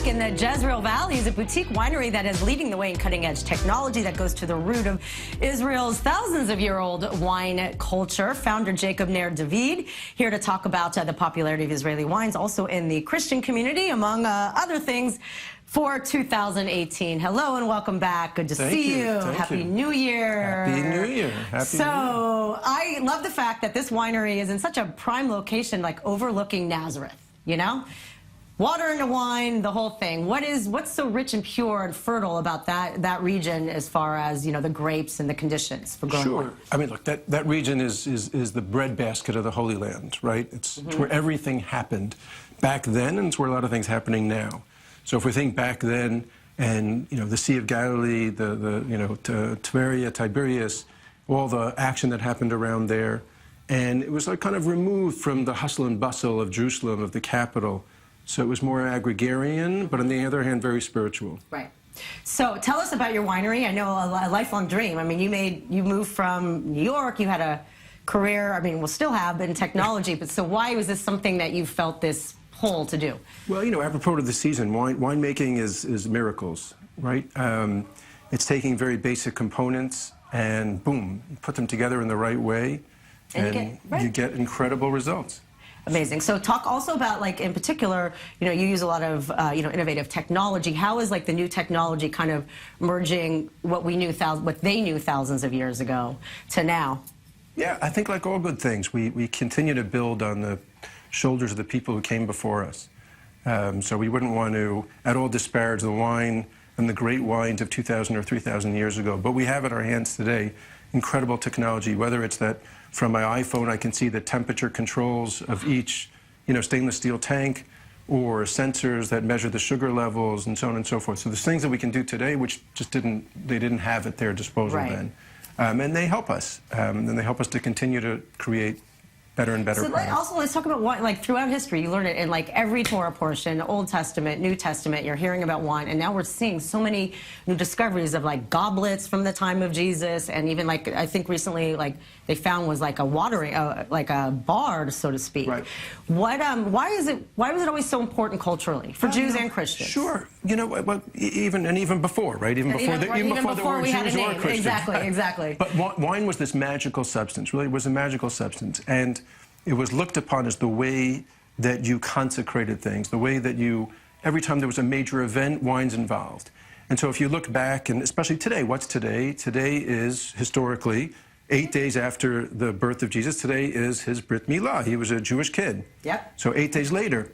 in the Jezreel Valley is a boutique winery that is leading the way in cutting-edge technology that goes to the root of Israel's thousands-of-year-old wine culture. Founder Jacob David here to talk about the popularity of Israeli wines, also in the Christian community, among other things, for 2018. Hello and welcome back. Good to see you. Happy New Year. Happy New Year. Happy New Year. I love the fact that this winery is in such a prime location, like overlooking Nazareth, you know? Water into wine, the whole thing. What's so rich and pure and fertile about that region as far as, you know, the grapes and the conditions for growing wine? Sure. I mean, look, that region is the breadbasket of the Holy Land, right? It's where everything happened back then, and it's where a lot of things happening now. So if we think back then, and you know, the Sea of Galilee, Tiberias, all the action that happened around there, and it was like kind of removed from the hustle and bustle of Jerusalem, of the capital. So it was more agrarian, but on the other hand, very spiritual. Right. So tell us about your winery. I know a lifelong dream. I mean, you moved from New York. You had a career, I mean, we'll still have in technology. But so why was this something that you felt this pull to do? Well, you know, apropos to the season, winemaking is miracles, right? It's taking very basic components and boom, put them together in the right way, and you get incredible results. Amazing. So talk also about, like, in particular, you know, you use a lot of, innovative technology. How is, like, the new technology kind of merging what they knew thousands of years ago to now? Yeah, I think like all good things, we continue to build on the shoulders of the people who came before us. So we wouldn't want to at all disparage the wine and the great wines of 2,000 or 3,000 years ago. But we have at our hands today incredible technology, whether it's that from my iPhone I can see the temperature controls of each, you know, stainless steel tank, or sensors that measure the sugar levels and so on and so forth. So there's things that we can do today which just they didn't have at their disposal then. And they help us. And they help us to continue to create better and better products. Also, let's talk about wine. Like, throughout history, you learn it in like every Torah portion, Old Testament, New Testament, you're hearing about wine, and now we're seeing so many new discoveries of like goblets from the time of Jesus, and even like, I think recently, like they found was like a watering, like a bar, so to speak. Right. Why was it always so important culturally for Jews and Christians? Sure. You know, well, even before, right? Even before there were Jews or Christians. Exactly. But wine was this magical substance. Really, it was a magical substance, and it was looked upon as the way that you consecrated things, the way that you, every time there was a major event, wine's involved. And so if you look back, and especially today, what's today? Today is, historically, 8 days after the birth of Jesus. Today is his Brit Milah. He was a Jewish kid. Yep. So 8 days later.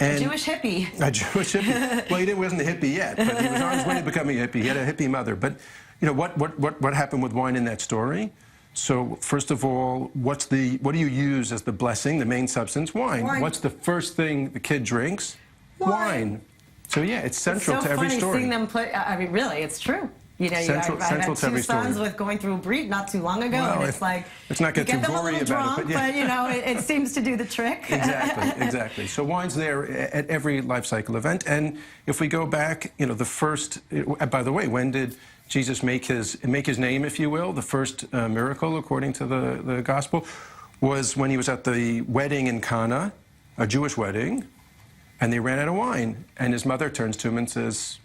And a Jewish hippie. A Jewish hippie. Well, he wasn't a hippie yet, but he was on his way to becoming a hippie. He had a hippie mother. But, you know, what happened with wine in that story? So, first of all, what do you use as the blessing, the main substance? Wine. What's the first thing the kid drinks? Wine. So, yeah, it's central to every story. It's so funny seeing them put, I mean, really, it's true. You know, I've had two sons with going through a breed not too long ago, and it's like, let's not get too gory about it, but you know, it seems to do the trick. Exactly. So wine's there at every life cycle event, and if we go back, you know, the first. By the way, when did Jesus make his name, if you will? The first miracle, according to the gospel, was when he was at the wedding in Cana, a Jewish wedding, and they ran out of wine, and his mother turns to him and says,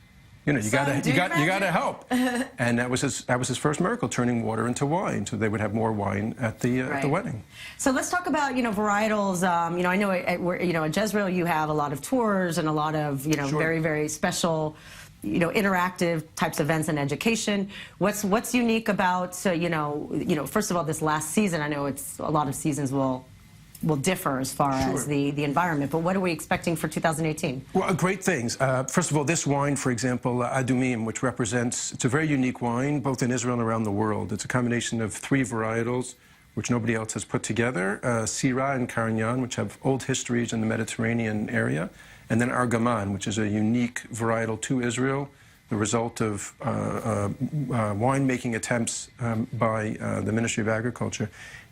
you know, you gotta help. And that was his first miracle, turning water into wine, so they would have more wine at the wedding. So let's talk about, you know, varietals. You know, I know at Jezreel you have a lot of tours and a lot of, you know, very, very special, you know, interactive types of events and education. What's unique about, you know, first of all, this last season? I know it's a lot of seasons will differ as far as the environment, but what are we expecting for 2018? Well, great things. First of all, this wine, for example, Adumim, which represents, it's a very unique wine, both in Israel and around the world. It's a combination of 3 varietals, which nobody else has put together, Syrah and Carignan, which have old histories in the Mediterranean area, and then Argaman, which is a unique varietal to Israel, the result of winemaking attempts by the Ministry of Agriculture.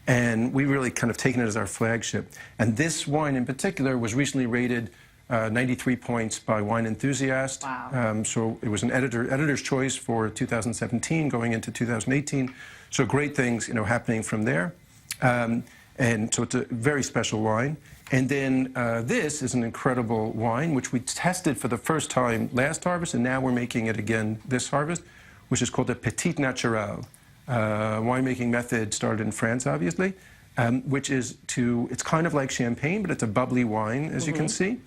And we really kind of taken it as our flagship. And this wine in particular was recently rated 93 points by Wine Enthusiast. Wow. So it was an editor's choice for 2017 going into 2018. So great things, you know, happening from there. And so it's a very special wine. And then this is an incredible wine, which we tested for the first time last harvest, and now we're making it again this harvest, which is called a Petit Naturel. Winemaking method started in France, obviously, which is it's kind of like champagne, but it's a bubbly wine, as you can see.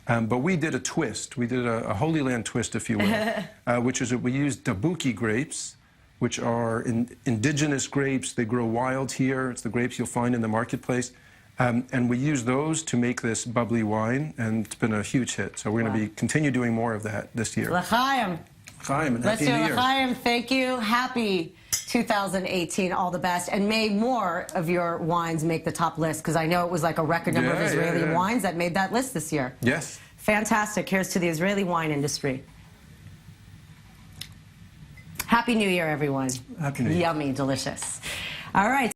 But we did a twist. We did a Holy Land twist, if you will, which is that we used Dabuki grapes, which are indigenous grapes. They grow wild here. It's the grapes you'll find in the marketplace. And we use those to make this bubbly wine, and it's been a huge hit. So we're going to continue doing more of that this year. L'chaim. L'chaim, and Let's Happy do New Year. L'chaim. Thank you. Happy 2018. All the best. And may more of your wines make the top list, because I know it was like a record number of Israeli wines that made that list this year. Yes. Fantastic. Here's to the Israeli wine industry. Happy New Year, everyone. Happy New Year. Yummy, delicious. All right.